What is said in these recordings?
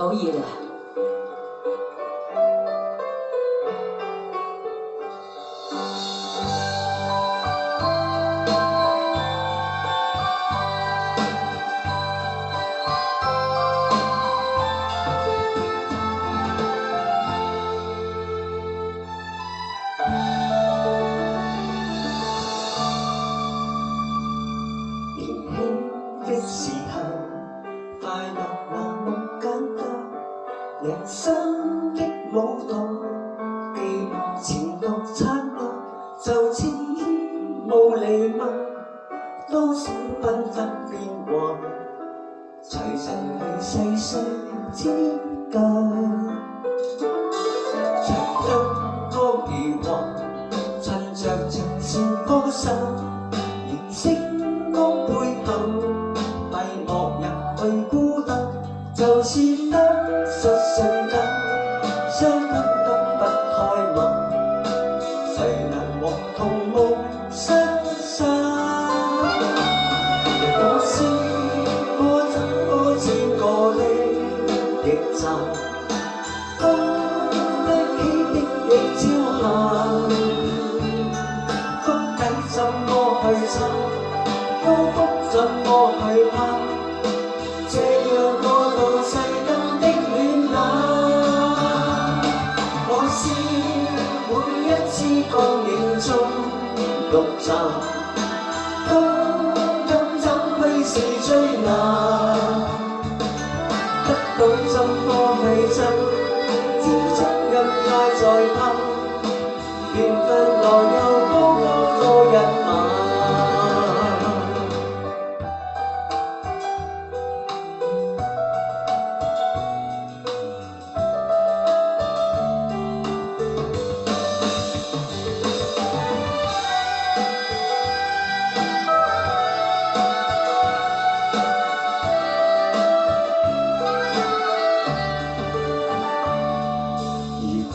可以啦。年輕的時候，快樂那麼簡單，人生的舞蹈，記錄前度燦爛，就似煙霧瀰漫，多少繽紛變幻，隨塵去細碎之間，長燈光如畫，襯着情線歌手，而星光背後，閉幕人去孤單，就似得失瞬間，傷得不開幕，誰能和同夢相散？我是個怎個見過的驛站，經得起的亦朝霞，谷底怎麼去尋？高峰怎麼去攀？這樣過渡世間的暖冷，我是每一次光影中綠站，高感怎去是最難，得到怎麼去爭？天真任愛在攀，緣分來又高高多一晚。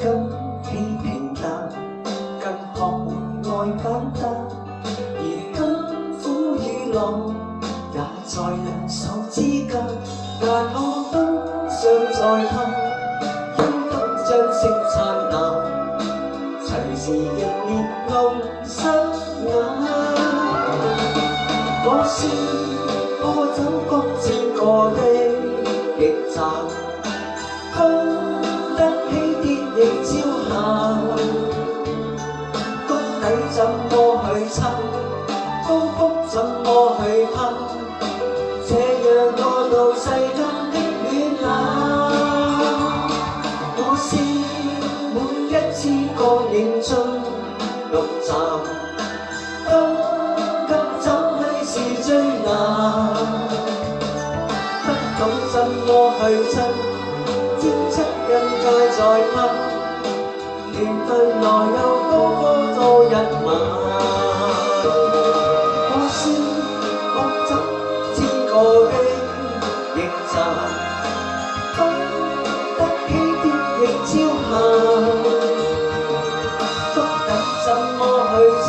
今起平淡，更學會愛簡單，而今苦與樂也在兩手之間，但我都想再攀，應當將息燦爛，隨時迎烈露失眼。我是個走過見過的驛站，亦朝霞，谷底怎麼去尋？高峰怎麼去攀？這樣過渡世間的暖冷，我是每一次光影中綠站，高感怎去是最難，不懂怎麼去爭？天真任愛在攀，緣分來又高歌多一晚。我是我怎知過的驛站，經得起的亦朝霞，谷底怎麼去尋？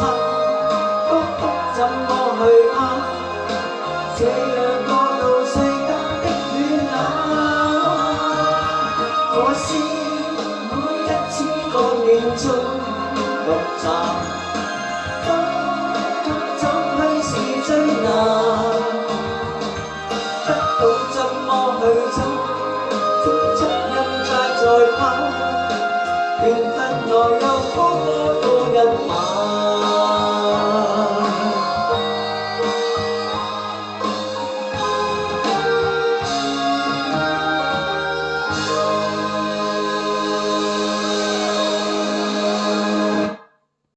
高峰怎麼去攀？這樣過渡世間的暖冷，我是每一次光影中綠站，高感怎去是最難，得到怎麼去爭？天真任愛在攀，緣分來又高歌多一晚。